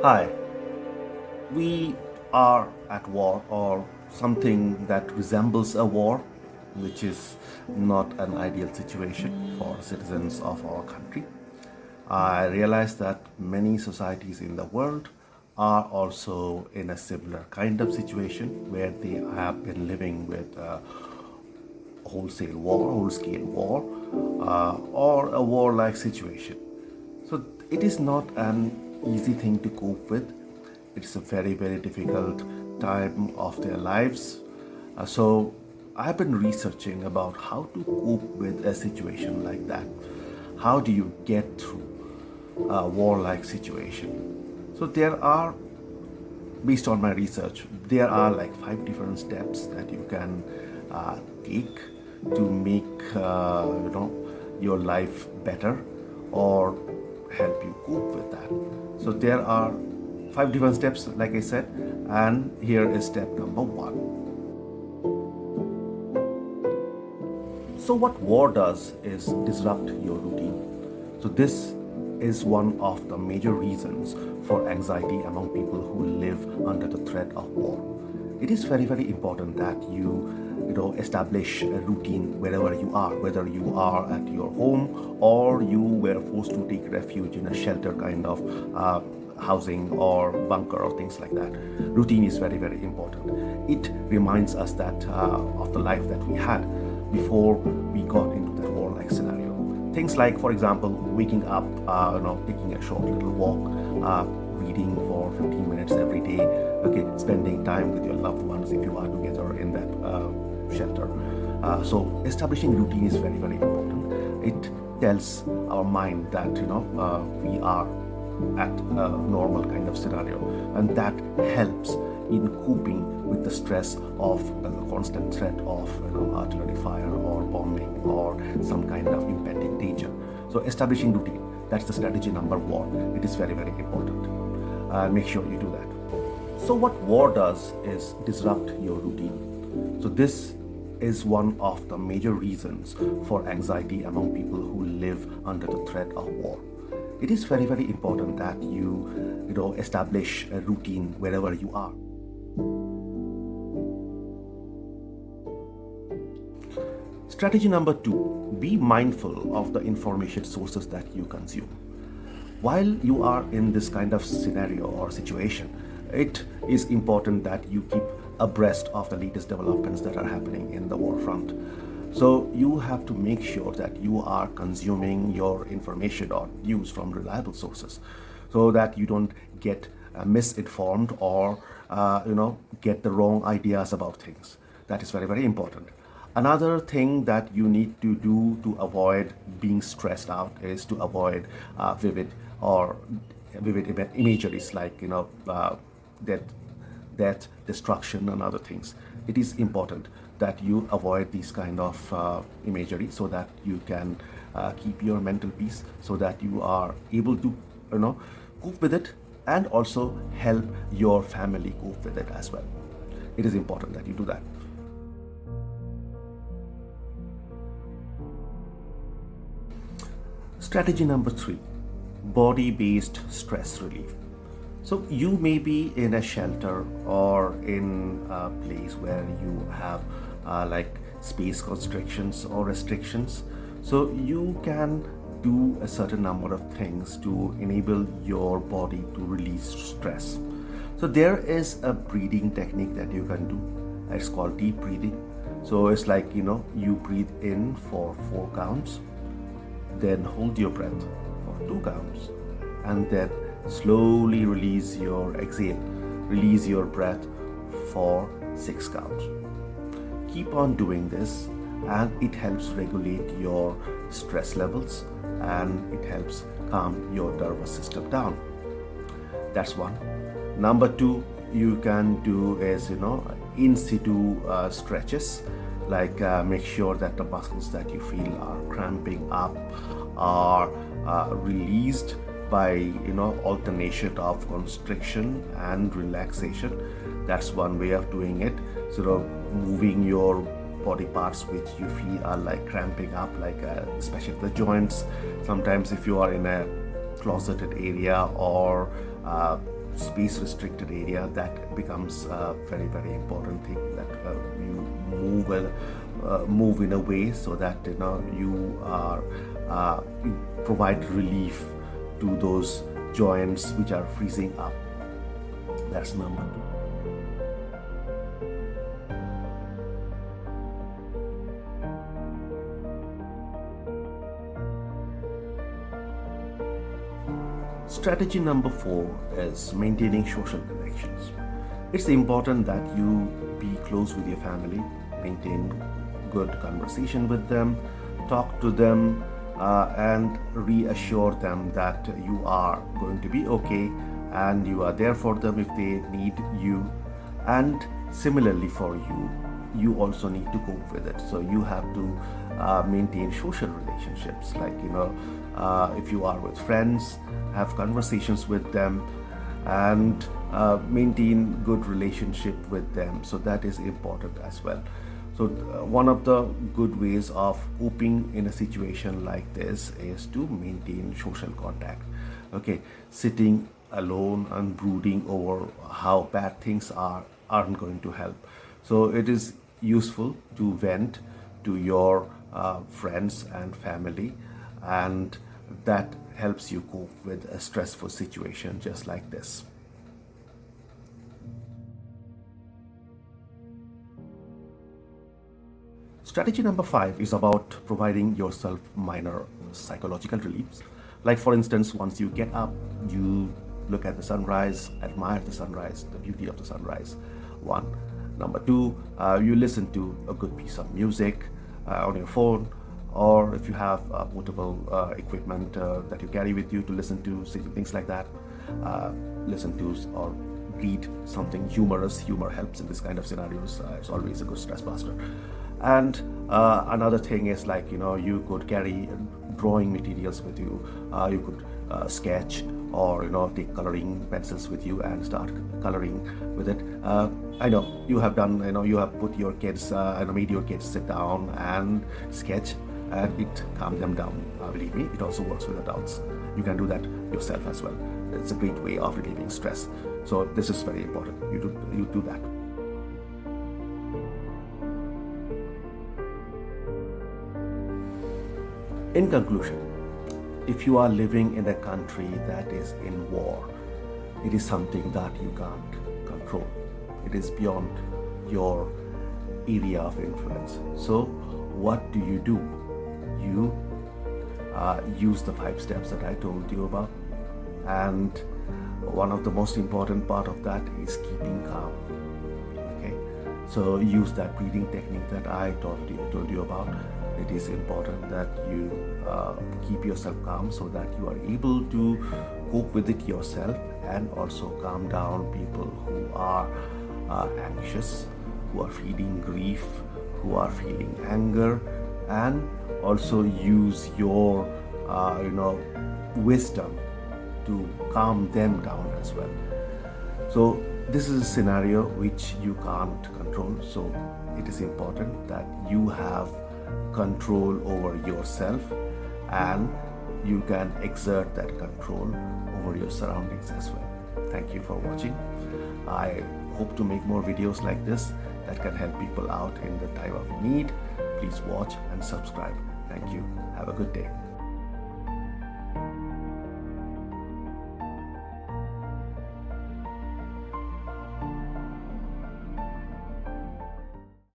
Hi, we are at war or something that resembles a war, which is not an ideal situation for citizens of our country. I realize that many societies in the world are also in a similar kind of situation where they have been living with wholesale war, whole scale war, or a war-like situation. So it is not an easy thing to cope with. It's a very, very difficult time of their lives. So I've been researching about how to cope with a situation like that. How do you get through a war-like situation? So based on my research, there are like 5 different steps that you can take to make your life better or help you cope with that. So there are 5 different steps, like I said, and here is step number one. So what war does is disrupt your routine. So this is one of the major reasons for anxiety among people who live under the threat of war. It is very, very important that you establish a routine wherever you are, whether you are at your home or you were forced to take refuge in a shelter kind of housing or bunker or things like that. Routine is very, very important. It reminds us that of the life that we had before we got into that war-like scenario. Things like, for example, waking up, taking a short little walk, reading for 15 minutes every day, okay, spending time with your loved ones if you are together in that shelter. So establishing routine is very, very important. It tells our mind that we are at a normal kind of scenario, and that helps in coping with the stress of the constant threat of artillery fire or bombing or some kind of impending danger. So establishing routine, that's the strategy number one. It is very, very important. Make sure you do that. So what war does is disrupt your routine. So this is one of the major reasons for anxiety among people who live under the threat of war. It is very, very important that you establish a routine wherever you are. Strategy number two, be mindful of the information sources that you consume. While you are in this kind of scenario or situation, it is important that you keep abreast of the latest developments that are happening in the war front. So you have to make sure that you are consuming your information or news from reliable sources so that you don't get misinformed or get the wrong ideas about things. That is very, very important. Another thing that you need to do to avoid being stressed out is to avoid vivid imageries like death, destruction, and other things. It is important that you avoid these kind of imagery so that you can keep your mental peace, so that you are able to cope with it and also help your family cope with it as well. It is important that you do that. Strategy number three, body-based stress relief. So you may be in a shelter or in a place where you have like space constrictions or restrictions. So you can do a certain number of things to enable your body to release stress. So there is a breathing technique that you can do. It's called deep breathing. So it's like you breathe in for 4 counts, then hold your breath for 2 counts, and then slowly release your exhale. Release your breath for 6 counts. Keep on doing this, and it helps regulate your stress levels and it helps calm your nervous system down. That's one. Number two, you can do is in situ stretches, like make sure that the muscles that you feel are cramping up are released by alternation of constriction and relaxation. That's one way of doing it. Sort of moving your body parts which you feel are like cramping up, like especially the joints. Sometimes if you are in a closeted area or space restricted area, that becomes a very, very important thing, that you move in a way so that you provide relief to those joints which are freezing up. That's number 2. Strategy number 4 is maintaining social connections. It's important that you be close with your family, maintain good conversation with them, talk to them, and reassure them that you are going to be okay and you are there for them if they need you. And similarly for you, you also need to cope with it. So you have to maintain social relationships, like if you are with friends, have conversations with them, and maintain good relationship with them. So that is important as well. So one of the good ways of coping in a situation like this is to maintain social contact. Okay, sitting alone and brooding over how bad things aren't going to help. So it is useful to vent to your friends and family, and that helps you cope with a stressful situation just like this. Strategy number 5 is about providing yourself minor psychological reliefs. Like, for instance, once you get up, you look at the sunrise, admire the sunrise, the beauty of the sunrise. 1. Number 2, you listen to a good piece of music on your phone, or if you have portable equipment that you carry with you to listen to, things like that, listen to or read something humorous. Humor helps in this kind of scenarios. It's always a good stress buster. And another thing is, like, you could carry drawing materials with you. You could sketch, or take coloring pencils with you and start coloring with it. I know you have done, you have put your kids, made your kids sit down and sketch, and it calms them down. Believe me, it also works with adults. You can do that yourself as well. It's a great way of relieving stress. So this is very important. You do that. In conclusion, if you are living in a country that is in war, it is something that you can't control. It is beyond your area of influence. So what do? You use the 5 steps that I told you about, and one of the most important part of that is keeping calm. Okay, so use that breathing technique that I told you about. It is important that you keep yourself calm so that you are able to cope with it yourself, and also calm down people who are anxious, who are feeling grief, who are feeling anger, and also use your wisdom to calm them down as well. So this is a scenario which you can't control, so it is important that you have control over yourself, and you can exert that control over your surroundings as well. Thank you for watching. I hope to make more videos like this that can help people out in the time of need. Please watch and subscribe. Thank you. Have a good day.